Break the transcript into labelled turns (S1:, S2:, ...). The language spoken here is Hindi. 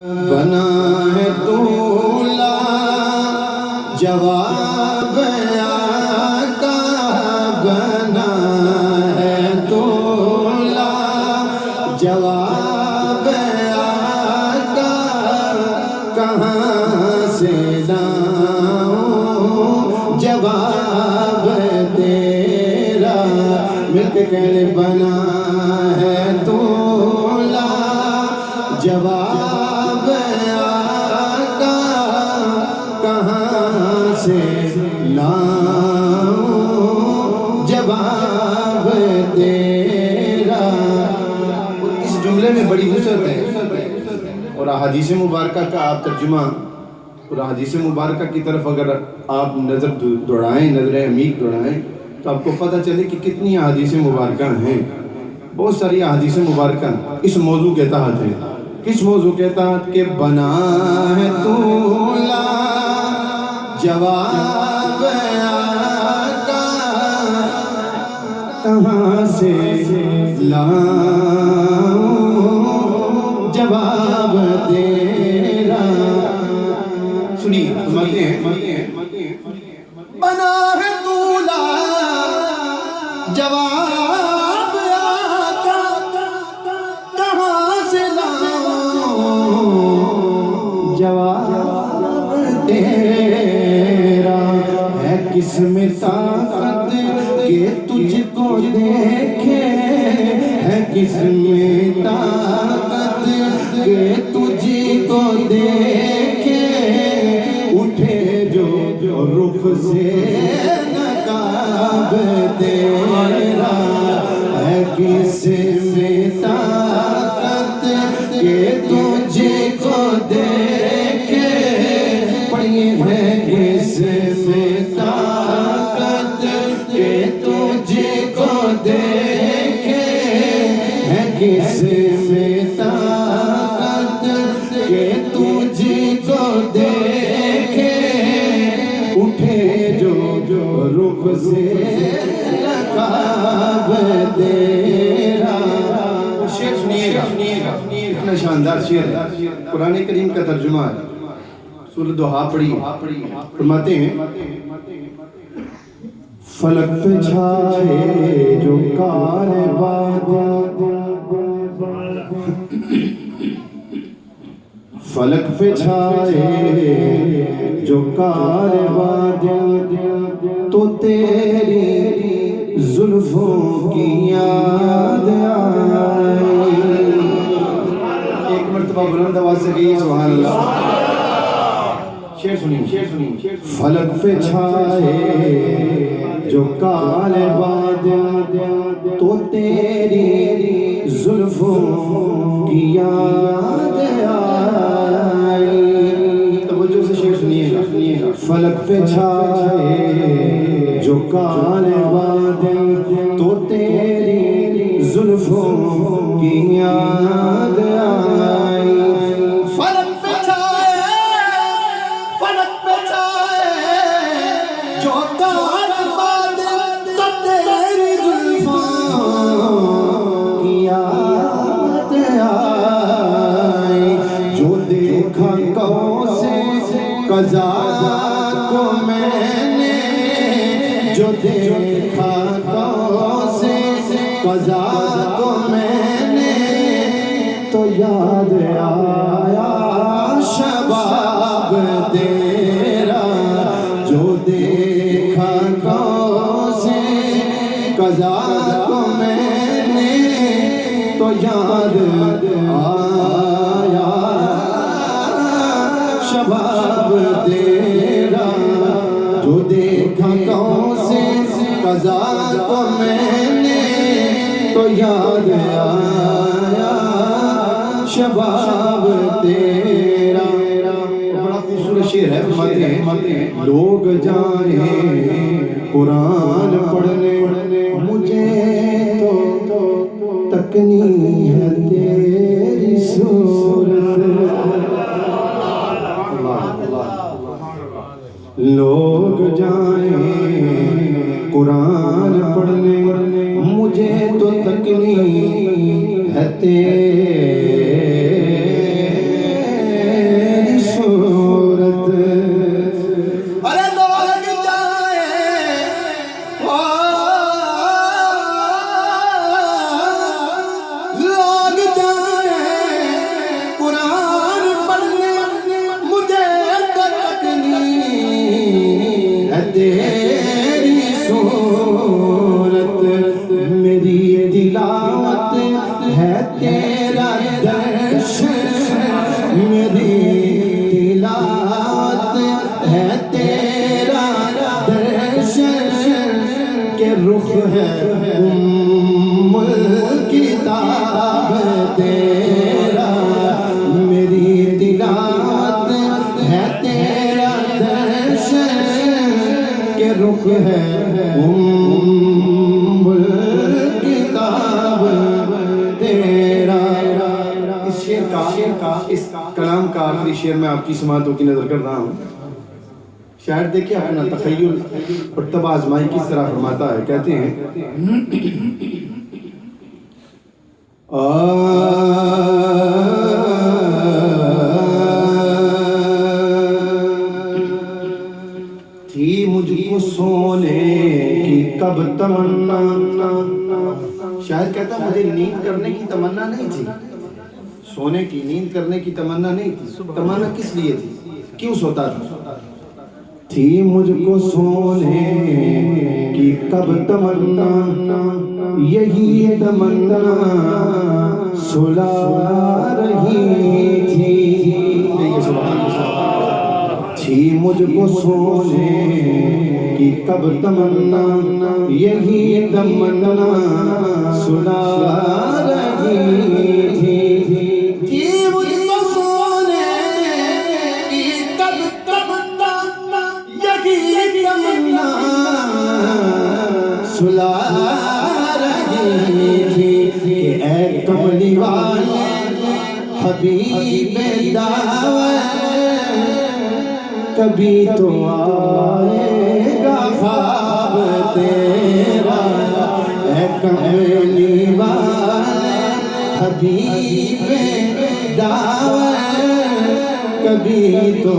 S1: बना है तूला जवाब आका, बना है तूला जवाब आका, कहाँ से लाऊं जवाब तेरा। मिलके कहने बना है तूला जवाब आका, कहाँ से लाऊं जवाब तेरा। इस जुमले में बड़ी वुसअत है और अहादीस मुबारका का आप तर्जुमा और अहादीस मुबारका की तरफ अगर आप नज़र दौड़ाएं, नज़र अमीक दौड़ाएं, तो आपको पता चले कि कितनी अहादीस मुबारका हैं। बहुत सारी अहादीस मुबारका इस मौजू के तहत है। किस मौजू के तहत के बना है तूला जवाब आका, कहाँ से लाऊं जवाब तेरा। सुनिए समझते हैं। बना है तूला जवाब आका, कहाँ से लाऊं जवाब तेरा। है किस्म ताकत के तुझको देखे, है किस्म ताकत के तुझको देखे, उठे जो रुख से नकाब तेरा। है किस्म ताकत के तुझको देखे, पढ़िए है किस्म ताकत के तुझको देखे, है किस्म ताकत के तुझको देखे, उठे जो रुख से नकाब तेरा। शेर सुनिएगा, इतना शानदार शेर है। कुरान करीम का तर्जुमा है। सूरह दुहा पढ़ी, फरमाते हैं फलक पे छाए जो काले बादल, फलक पे छाए जो काले बादल, तो तेरी जुल्फों की याद आई। एक मर्तबा बुलंद आवाज से कहिए सुभान अल्लाह। शेर सुनिए। फलक पे छाए जो काले बादल, तो तेरी जुल्फों की याद आई। तवज्जो से शेर सुनिएगा। फलक पे छाए जो काले बादल, तो तेरी जुल्फों की याद आई। फलक पे छाए जो काले बादल, तो तेरी जुल्फों की याद आई। जो देखा कौसे कज़ा को मैंने, जो देखा कौसे कज़ा को मैंने, तो याद आया शबाब तेरा। जो देखा कौसे कज़ा को मैंने, तो याद आया शबाब तेरा। जो देखा कौसे कज़ा को मैंने, तो याद आया शबाब तेरा। बड़ा खूबसूरत शेर है। लोग जाए कुरान पढ़ने, मुझे तो तकनी है तेरी सूरत। लोग जाए कुरान पढ़ने, मुझे तो तकनी है तेरी कलाम का आखिरी शेर में आपकी समातों की नज़र कर रहा हूँ। शायर देखिए अपना तखय्युल और तब आजमाई किस तरह फरमाता है। कहते हैं थी मुझको सोने की कब तमन्ना। शायद कहता मुझे नींद करने की तमन्ना नहीं थी, सोने की नींद करने की तमन्ना नहीं थी। तमन्ना किस लिए थी, क्यों सोता था? थी मुझको सोने की कब तमन्ना, यही तमन्ना सुला रही थी। थी मुझको सोने की कब तमन्ना, यही तमन्ना सुला रही थी। थी मुझको सोने की कब तमन्ना, यही तमन्ना सुला रही थी। ऐ कमली वाले हबीब दावत, कभी तो आएगा ख्वाब तेरा। ऐ कमली वाले हबीब दावत, कभी तो